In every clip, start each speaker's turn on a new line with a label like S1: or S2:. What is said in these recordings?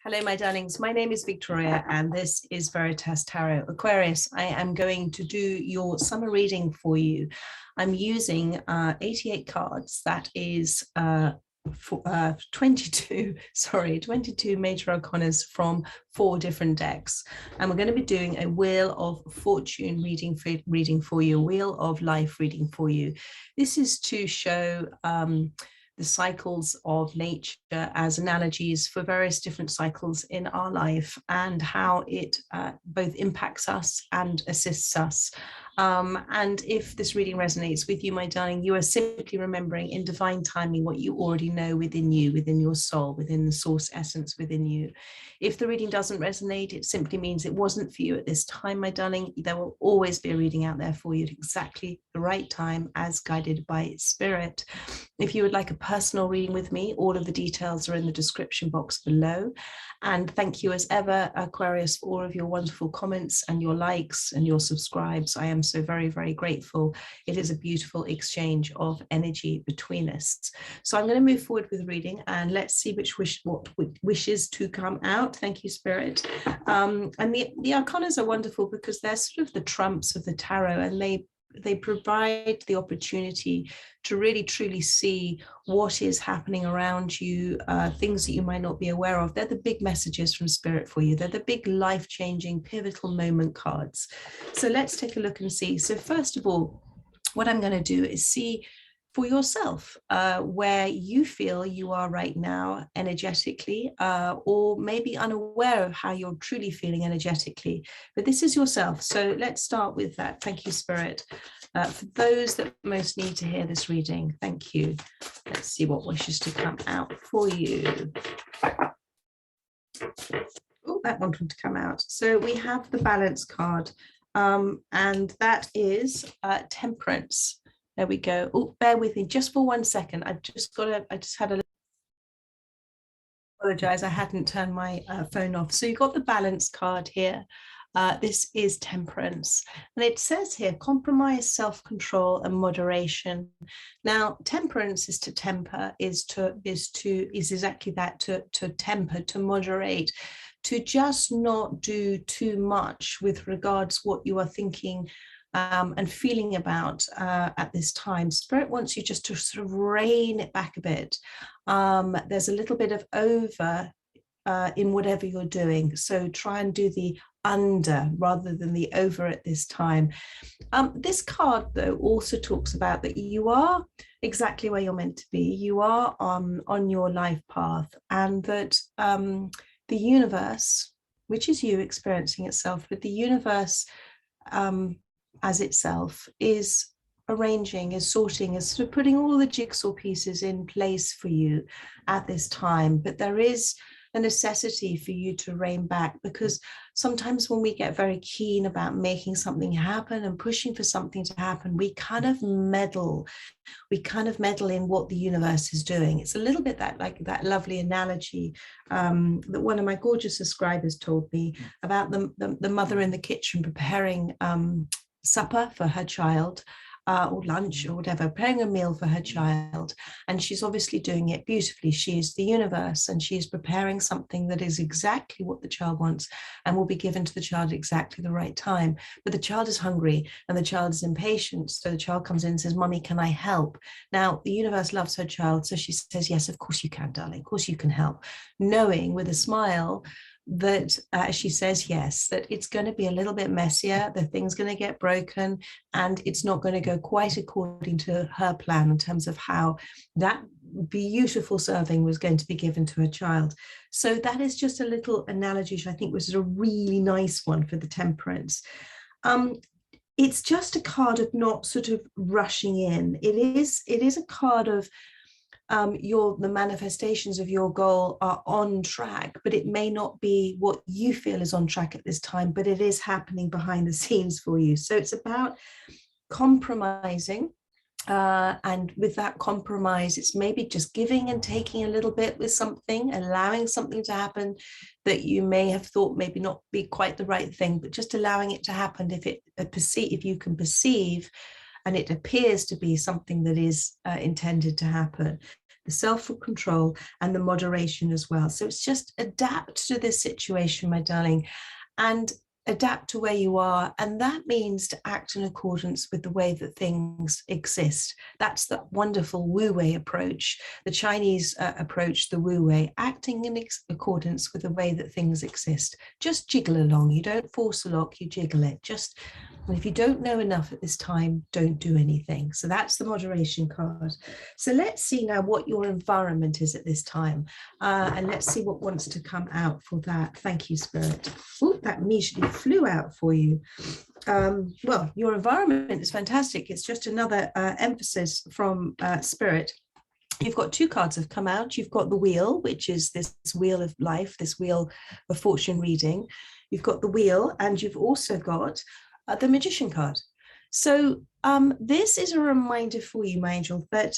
S1: Hello, my darlings. My name is Victoria, and this is Veritas Tarot. Aquarius, I am going to do your summer reading for you. I'm using 88 cards. That is 22 major arcanas from 4 different decks, and we're going to be doing a Wheel of Fortune reading for you, a Wheel of Life reading for you. This is to show the cycles of nature as analogies for various different cycles in our life, and how it both impacts us and assists us. And if this reading resonates with you, my darling, you are simply remembering in divine timing what you already know within you, within your soul, within the source essence within you. If the reading doesn't resonate, it simply means it wasn't for you at this time, my darling. There will always be a reading out there for you at exactly the right time, as guided by spirit. If you would like a personal reading with me, all of the details are in the description box below. And thank you as ever, Aquarius, for all of your wonderful comments and your likes and your subscribes. I am so very, very grateful. It is a beautiful exchange of energy between us. So I'm going to move forward with the reading, and let's see what wishes to come out. Thank you, Spirit. And the arcanas are wonderful because they're sort of the trumps of the tarot, and they provide the opportunity to really truly see what is happening around you, things that you might not be aware of. They're the big messages from Spirit for you. They're the big life-changing pivotal moment cards. So let's take a look and see. So first of all, what I'm going to do is see for yourself where you feel you are right now energetically, or maybe unaware of how you're truly feeling energetically, but this is yourself. So let's start with that. Thank you, Spirit. For those that most need to hear this reading, thank you. Let's see what wishes to come out for you. Oh, that wanted to come out. So we have the Balance card, and that is Temperance. There we go. Oh, bear with me just for 1 second. I just had a apologize. I hadn't turned my phone off. So you've got the Balance card here. This is Temperance, and it says here compromise, self-control, and moderation. Now, temperance is to temper, is exactly that, to temper, to moderate, to just not do too much with regards what you are thinking and feeling about at this time. Spirit wants you just to sort of rein it back a bit. There's a little bit of over in whatever you're doing, so try and do the under rather than the over at this time. This card, though, also talks about that you are exactly where you're meant to be. You are on your life path, and that the universe, which is you experiencing itself, but the universe as itself is arranging, is sorting, is sort of putting all the jigsaw pieces in place for you at this time. But there is a necessity for you to rein back, because sometimes when we get very keen about making something happen and pushing for something to happen, we kind of meddle in what the universe is doing. It's a little bit like that lovely analogy that one of my gorgeous subscribers told me about the mother in the kitchen preparing supper for her child, or lunch or whatever, preparing a meal for her child, and she's obviously doing it beautifully. She is the universe, and she is preparing something that is exactly what the child wants and will be given to the child at exactly the right time. But the child is hungry and the child is impatient, so the child comes in and says, "Mummy, can I help?" Now, the universe loves her child, so she says, "Yes, of course you can, darling, of course you can help," knowing with a smile that she says yes, that it's going to be a little bit messier, the thing's going to get broken, and it's not going to go quite according to her plan in terms of how that beautiful serving was going to be given to her child. So that is just a little analogy, which I think was a really nice one for the Temperance. It's just a card of not sort of rushing in. It is a card of the manifestations of your goal are on track, but it may not be what you feel is on track at this time, but it is happening behind the scenes for you. So it's about compromising, and with that compromise, it's maybe just giving and taking a little bit with something, allowing something to happen that you may have thought maybe not be quite the right thing, but just allowing it to happen if you can perceive and it appears to be something that is intended to happen. the self-control, and the moderation as well. So it's just adapt to this situation, my darling, and adapt to where you are. And that means to act in accordance with the way that things exist. That's the wonderful Wu Wei approach, the Chinese approach, the Wu Wei, acting in accordance with the way that things exist. Just jiggle along. You don't force a lock, you jiggle it. Just, and if you don't know enough at this time, don't do anything. So that's the moderation card. So let's see now what your environment is at this time. And let's see what wants to come out for that. Thank you, Spirit. Oh, that immediately flew out for you. Well, your environment is fantastic. It's just another emphasis from Spirit. You've got two cards have come out. You've got the wheel, which is this wheel of life, this wheel of fortune reading. You've got the wheel, and you've also got the magician card. So this is a reminder for you, my angel, that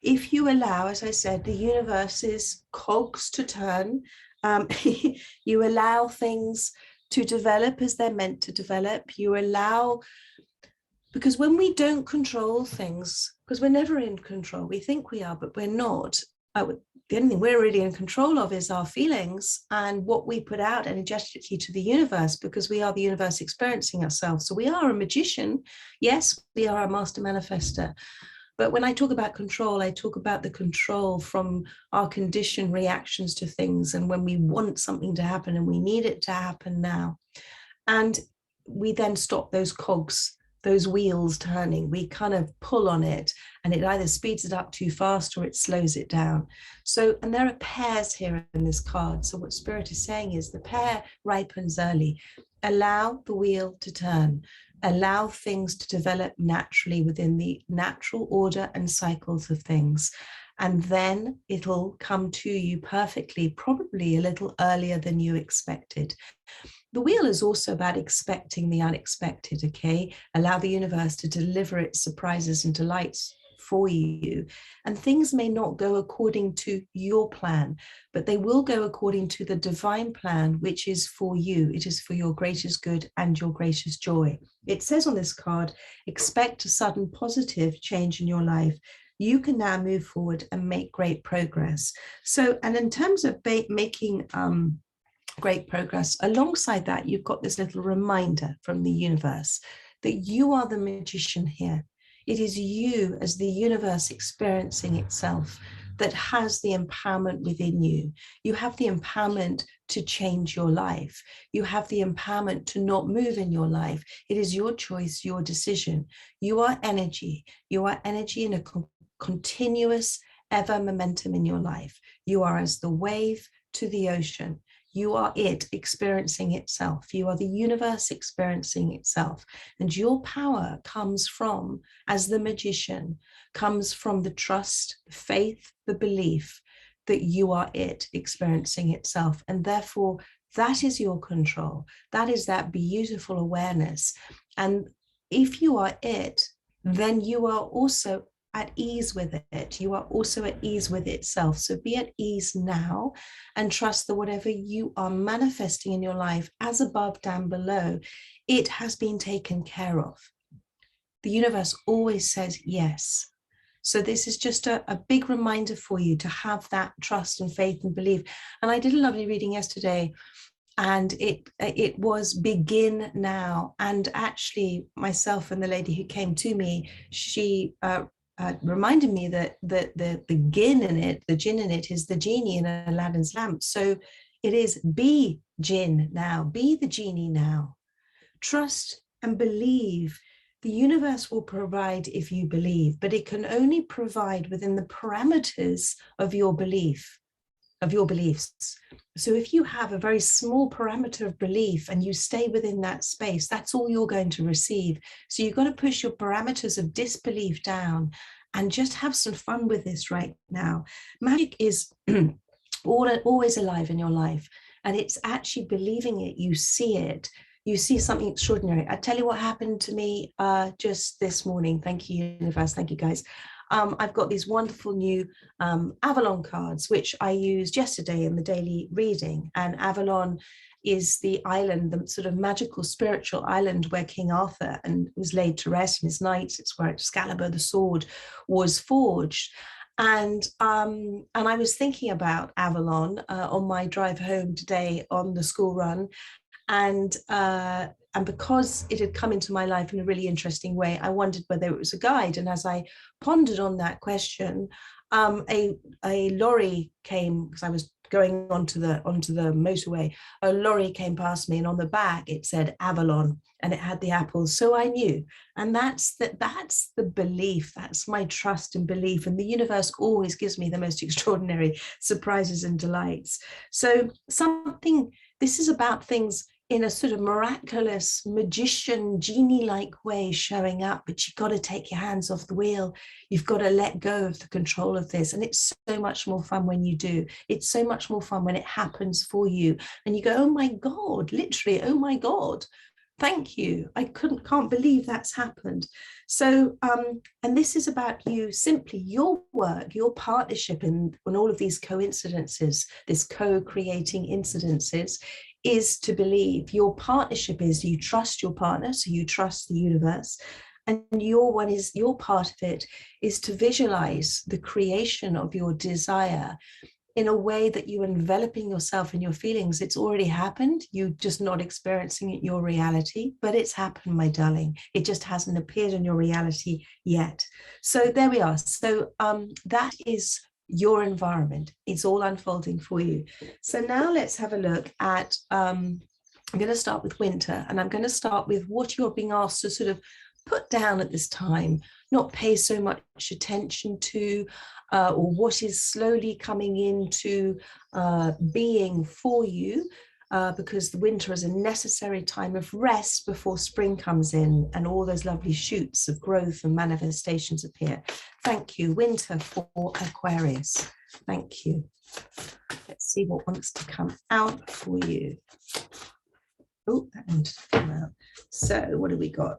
S1: if you allow, as I said, the universe's cogs to turn, you allow things to develop as they're meant to develop. You allow, because when we don't control things, because we're never in control, we think we are, but we're not. The only thing we're really in control of is our feelings and what we put out energetically to the universe, because we are the universe experiencing ourselves. So we are a magician. Yes, we are a master manifester. But when I talk about control, I talk about the control from our conditioned reactions to things, and when we want something to happen and we need it to happen now. And we then stop those cogs, those wheels turning. We kind of pull on it, and it either speeds it up too fast or it slows it down. So, and there are pairs here in this card. So what Spirit is saying is the pair ripens early. Allow the wheel to turn. Allow things to develop naturally within the natural order and cycles of things. And then it'll come to you perfectly, probably a little earlier than you expected. The wheel is also about expecting the unexpected, okay? Allow the universe to deliver its surprises and delights for you. And things may not go according to your plan, but they will go according to the divine plan, which is for you. It is for your greatest good and your greatest joy. It says on this card, expect a sudden positive change in your life. You can now move forward and make great progress. So, and in terms of making great progress, alongside that, you've got this little reminder from the universe that you are the magician here. It is you, as the universe experiencing itself, that has the empowerment within you. You have the empowerment to change your life. You have the empowerment to not move in your life. It is your choice, your decision. You are energy. You are energy in a continuous ever momentum in your life. You are as the wave to the ocean. You are it experiencing itself. You are the universe experiencing itself. And your power comes from, as the magician, comes from the trust, the faith, the belief that you are it experiencing itself. And therefore, that is your control. That is that beautiful awareness. And if you are it, then you are also at ease with it. You are also at ease with itself. So be at ease now and trust that whatever you are manifesting in your life, as above, down below, it has been taken care of. The universe always says yes. So this is just a big reminder for you to have that trust and faith and belief. And I did a lovely reading yesterday, and it was begin now. And actually myself and the lady who came to me, she reminded me that the jinn in it is the genie in Aladdin's lamp. So it is be jinn now, be the genie now. Trust and believe. The universe will provide if you believe, but it can only provide within the parameters of your belief, of your beliefs. So if you have a very small parameter of belief and you stay within that space, that's all you're going to receive. So you've got to push your parameters of disbelief down and just have some fun with this right now. Magic is always alive in your life, and it's actually believing it. You see it. You see something extraordinary. I tell you what happened to me just this morning. Thank you, universe. Thank you, guys. I've got these wonderful new Avalon cards, which I used yesterday in the daily reading. And Avalon is the island, the sort of magical spiritual island where King Arthur was laid to rest, and his knights. It's where Excalibur, the sword, was forged. And I was thinking about Avalon on my drive home today on the school run, and because it had come into my life in a really interesting way, I wondered whether it was a guide. And as I pondered on that question, a lorry came, because I was going onto the motorway. A lorry came past me, and on the back it said Avalon, and it had the apples. So I knew, and that's the belief. That's my trust and belief, and the universe always gives me the most extraordinary surprises and delights. So this is about things in a sort of miraculous magician genie-like way showing up, but you've got to take your hands off the wheel. You've got to let go of the control of this, and it's so much more fun when you do. It's so much more fun when it happens for you, and you go, oh my God, literally, oh my God, thank you. I can't believe that's happened. So, and this is about you, simply your work, your partnership in all of these coincidences, this co-creating incidences, is to believe. Your partnership is you trust your partner, so you trust the universe. And your part of it is to visualize the creation of your desire in a way that you're enveloping yourself in your feelings. It's already happened. You're just not experiencing it in your reality, but it's happened, my darling. It just hasn't appeared in your reality yet. So there we are. So that is your environment. It's all unfolding for you. So now let's have a look at, I'm going to start with winter, and I'm going to start with what you're being asked to sort of put down at this time, not pay so much attention to, or what is slowly coming into being for you, because the winter is a necessary time of rest before spring comes in and all those lovely shoots of growth and manifestations appear. Thank you, winter for Aquarius. Thank you. Let's see what wants to come out for you. Oh, that wanted to come out. So what do we got?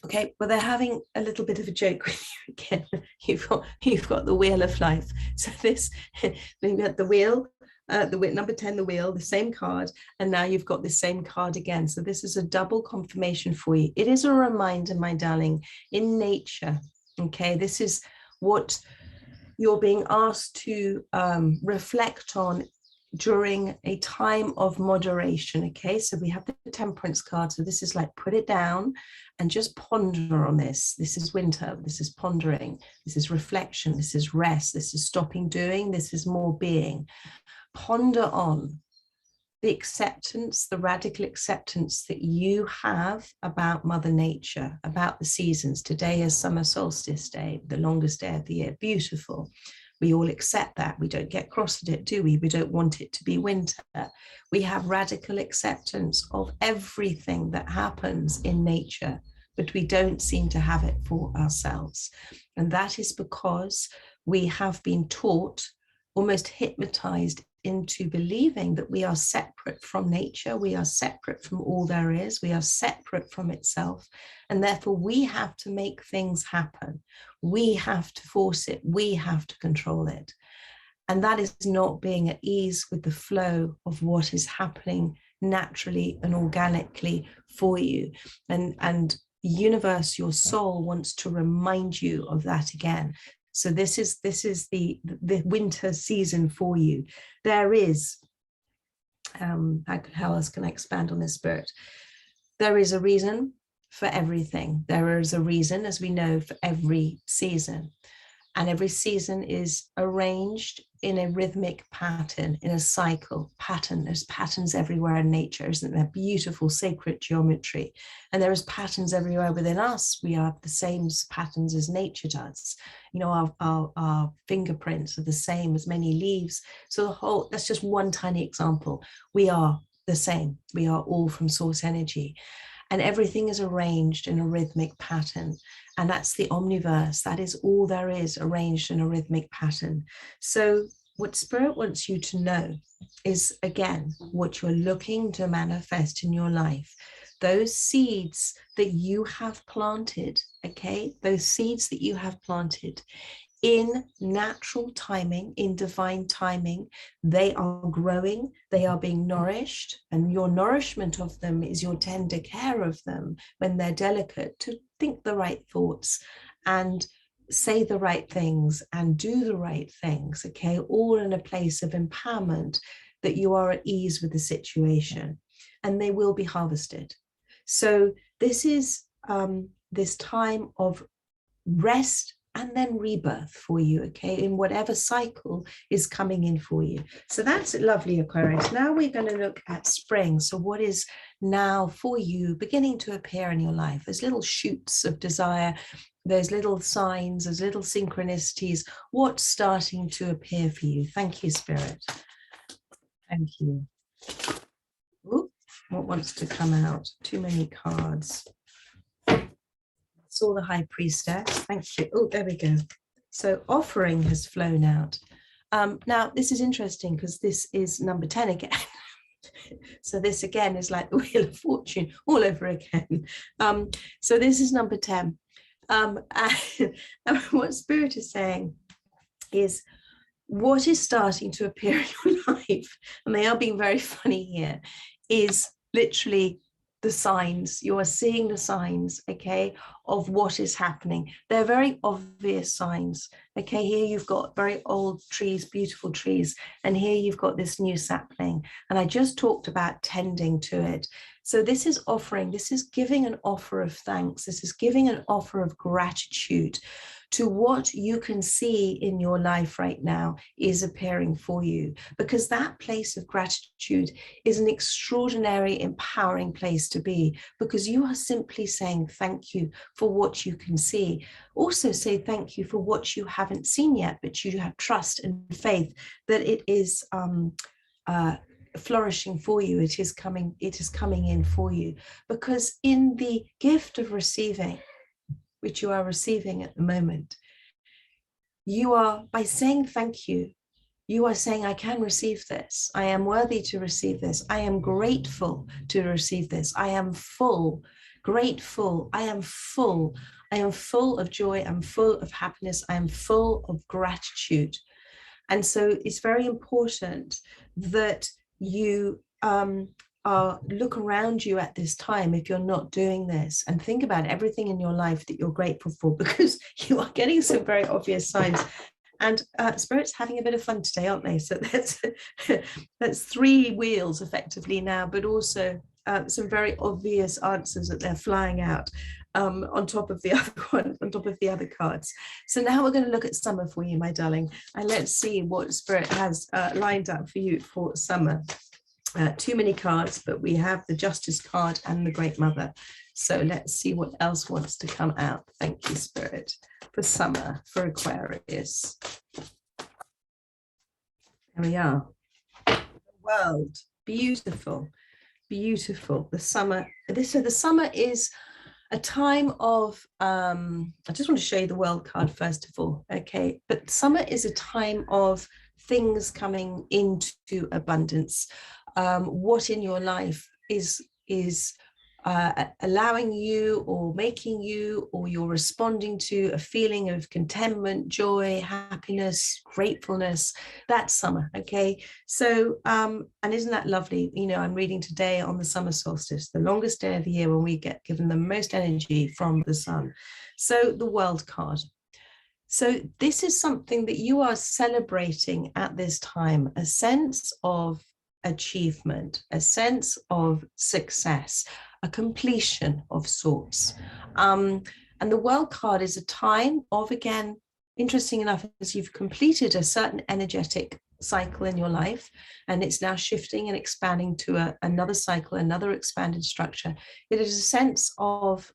S1: Okay, well, they're having a little bit of a joke with you again. You've got the wheel of life. So we've got the wheel, number 10, the wheel, the same card, and now you've got the same card again. So this is a double confirmation for you. It is a reminder, my darling, in nature. Okay, this is what you're being asked to reflect on during a time of moderation. Okay, so we have the temperance card. So this is like, put it down and just ponder on this. This is winter. This is pondering. This is reflection. This is rest. This is stopping doing. This is more being. Ponder on the acceptance, the radical acceptance that you have about Mother Nature, about the seasons. Today is summer solstice day, the longest day of the year. Beautiful. We all accept that. We don't get cross at it, do we? We don't want it to be winter. We have radical acceptance of everything that happens in nature, but we don't seem to have it for ourselves. And that is because we have been taught, almost hypnotized into believing that we are separate from nature, we are separate from all there is, we are separate from itself, and therefore we have to make things happen. We have to force it, we have to control it. And that is not being at ease with the flow of what is happening naturally and organically for you. And universe, your soul wants to remind you of that again. So this is the winter season for you. There is, how else can I expand on this, Spirit? There is a reason for everything. There is a reason, as we know, for every season. And every season is arranged in a rhythmic pattern, in a cycle pattern. There's patterns everywhere in nature, isn't there? Beautiful, sacred geometry. And there is patterns everywhere within us. We have the same patterns as nature does. You know, our fingerprints are the same as many leaves. So that's just one tiny example. We are the same. We are all from source energy. And everything is arranged in a rhythmic pattern. And that's the omniverse. That is all there is, arranged in a rhythmic pattern. So what Spirit wants you to know is, again, what you're looking to manifest in your life. Those seeds that you have planted, okay? Those seeds that you have planted in natural timing, in divine timing, they are growing, they are being nourished, and your nourishment of them is your tender care of them when they're delicate, to think the right thoughts and say the right things and do the right things, okay, all in a place of empowerment, that you are at ease with the situation, and they will be harvested. So this is this time of rest and then rebirth for you, okay, in whatever cycle is coming in for you. So that's lovely, Aquarius. Now we're going to look at spring. So what is now for you beginning to appear in your life? There's little shoots of desire, there's little signs, there's little synchronicities. What's starting to appear for you? Thank you, Spirit. Thank you. Ooh, what wants to come out? Too many cards. Saw the High Priestess. Thank you. Oh, there we go. So offering has flown out. Now, this is interesting because this is number 10 again. So this again is like the Wheel of Fortune all over again. So this is number 10. And what Spirit is saying is what is starting to appear in your life, and they are being very funny here, is literally the signs. You are seeing the signs, okay, of what is happening. They're very obvious signs, okay. Here you've got very old trees, beautiful trees, and here you've got this new sapling, and I just talked about tending to it. So this is offering, this is giving an offer of thanks, this is giving an offer of gratitude to what you can see in your life right now is appearing for you, because that place of gratitude is an extraordinary, empowering place to be, because you are simply saying thank you for what you can see. Also say thank you for what you haven't seen yet, but you have trust and faith that it is flourishing for you. It is coming in for you, because in the gift of receiving, which you are receiving at the moment, you are, by saying thank you, you are saying, I can receive this. I am worthy to receive this. I am grateful to receive this. I am full, grateful. I am full. I am full of joy. I'm full of happiness. I am full of gratitude. And so it's very important that you look around you at this time, if you're not doing this, and think about everything in your life that you're grateful for, because you are getting some very obvious signs. And Spirit's having a bit of fun today, aren't they? So that's 3 wheels effectively now, but also some very obvious answers that they're flying out on top of the other one, on top of the other cards. So now we're going to look at summer for you, my darling, and let's see what Spirit has lined up for you for summer. Too many cards, but we have the Justice card and the Great Mother. So let's see what else wants to come out. Thank you, Spirit, for summer, for Aquarius. There we are. The world, beautiful, beautiful. The summer. So the summer is a time of, I just want to show you the world card first of all, okay? But summer is a time of things coming into abundance. What in your life is allowing you or making you, or you're responding to a feeling of contentment, joy, happiness, gratefulness. That's summer, okay? So, and isn't that lovely? You know, I'm reading today on the summer solstice, the longest day of the year when we get given the most energy from the sun. So the world card. So this is something that you are celebrating at this time, a sense of achievement, a sense of success, a completion of sorts. And the world card is a time of, again, interesting enough, as you've completed a certain energetic cycle in your life, and it's now shifting and expanding to another cycle, another expanded structure. It is a sense of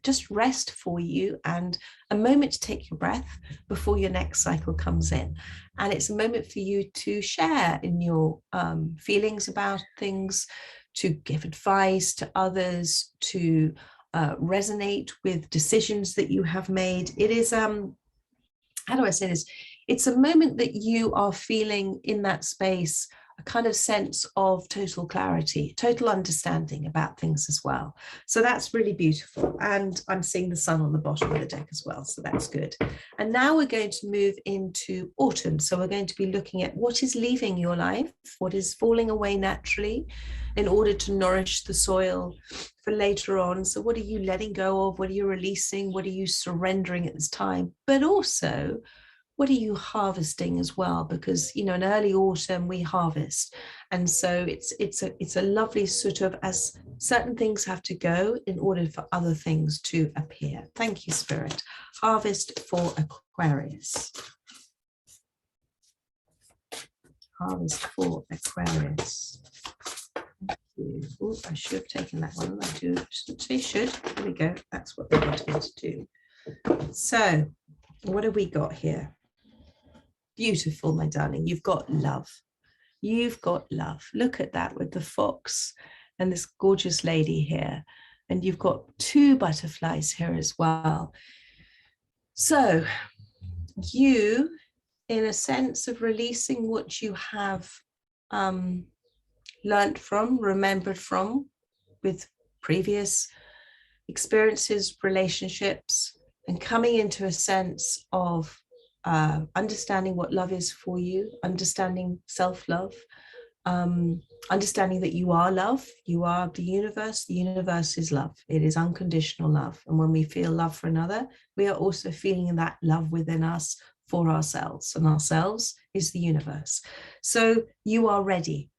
S1: just rest for you and a moment to take your breath before your next cycle comes in. And it's a moment for you to share in your feelings about things, to give advice to others, to resonate with decisions that you have made. It is, how do I say this? It's a moment that you are feeling in that space a kind of sense of total clarity, total understanding about things as well. So that's really beautiful. And I'm seeing the sun on the bottom of the deck as well, so that's good. And now we're going to move into autumn. So we're going to be looking at what is leaving your life, what is falling away naturally in order to nourish the soil for later on. So what are you letting go of? What are you releasing? What are you surrendering at this time? But also, what are you harvesting as well? Because, you know, in early autumn we harvest, and so it's a lovely sort of, as certain things have to go in order for other things to appear. Thank you, Spirit. Harvest for Aquarius. Harvest for Aquarius. Thank you. Oh, I should have taken that one. I do. They should. There we go. That's what they wanted me to do. So, what have we got here? Beautiful, my darling. You've got love. You've got love. Look at that with the fox and this gorgeous lady here. And you've got two butterflies here as well. So you, in a sense of releasing what you have learned from, remembered from with previous experiences, relationships, and coming into a sense of understanding what love is for you, understanding self-love, understanding that you are love, you are the universe is love, it is unconditional love. And when we feel love for another, we are also feeling that love within us for ourselves, and ourselves is the universe. So you are ready.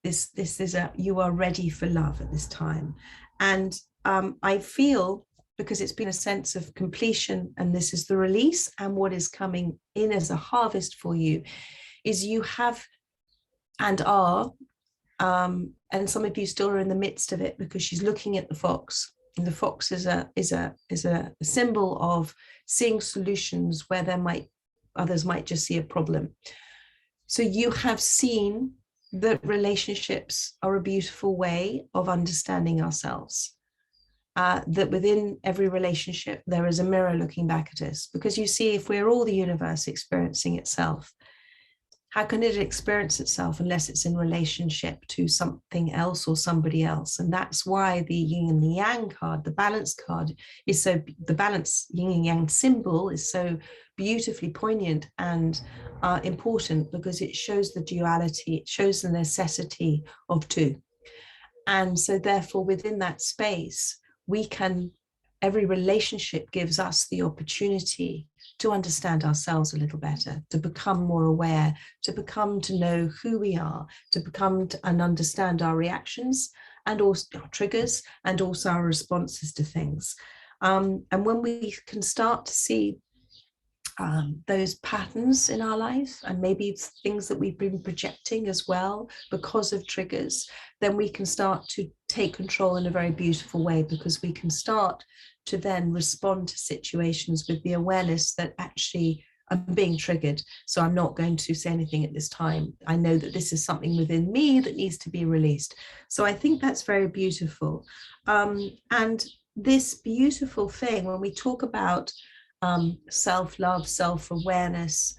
S1: This is you are ready for love at this time. And I feel, because it's been a sense of completion, and this is the release, and what is coming in as a harvest for you is you have and are, and some of you still are in the midst of it, because she's looking at the fox, and the fox is a symbol of seeing solutions where others might just see a problem. So you have seen that relationships are a beautiful way of understanding ourselves. That within every relationship, there is a mirror looking back at us. Because you see, if we're all the universe experiencing itself, how can it experience itself unless it's in relationship to something else or somebody else? And that's why the yin and the yang card, the balance card, is so, the balance yin and yang symbol is so beautifully poignant and important, because it shows the duality, it shows the necessity of two. And so therefore, within that space, we can, every relationship gives us the opportunity to understand ourselves a little better, to become more aware, to know who we are, to become and understand our reactions and also our triggers, and also our responses to things. And when we can start to see those patterns in our life, and maybe things that we've been projecting as well because of triggers, then we can start to take control in a very beautiful way, because we can start to then respond to situations with the awareness that actually I'm being triggered, so I'm not going to say anything at this time. I know that this is something within me that needs to be released. So I think that's very beautiful. And this beautiful thing, when we talk about self-love, self-awareness,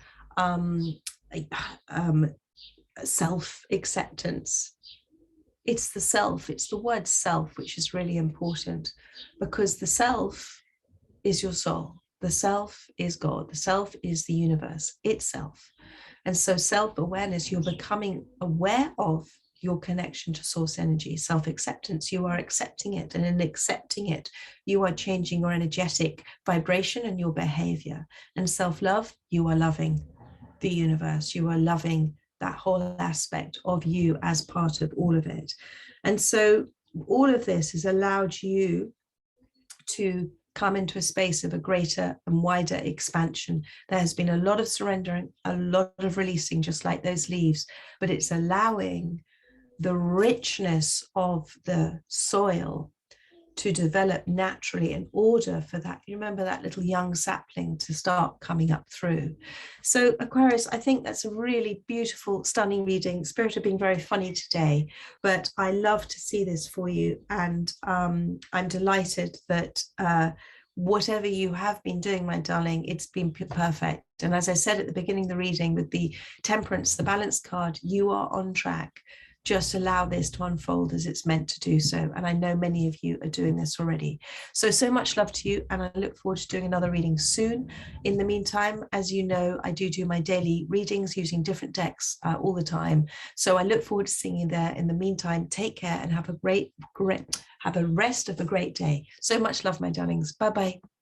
S1: self-acceptance, it's the self, it's the word self, which is really important, because the self is your soul, the self is God, the self is the universe itself. And so self-awareness, you're becoming aware of your connection to source energy. Self-acceptance, you are accepting it, and in accepting it, you are changing your energetic vibration and your behavior. And self-love, you are loving the universe, you are loving that whole aspect of you as part of all of it. And so all of this has allowed you to come into a space of a greater and wider expansion. There has been a lot of surrendering, a lot of releasing, just like those leaves, but it's allowing the richness of the soil to develop naturally in order for that, you remember, that little young sapling to start coming up through. So Aquarius, I think that's a really beautiful, stunning reading. Spirit have been very funny today, but I love to see this for you. And I'm delighted that whatever you have been doing, my darling, it's been perfect. And as I said at the beginning of the reading, with the temperance, the balance card, you are on track. Just allow this to unfold as it's meant to do so. And I know many of you are doing this already. So much love to you. And I look forward to doing another reading soon. In the meantime, as you know, I do my daily readings using different decks all the time. So I look forward to seeing you there. In the meantime, take care and have a have a rest of a great day. So much love, my darlings. Bye-bye.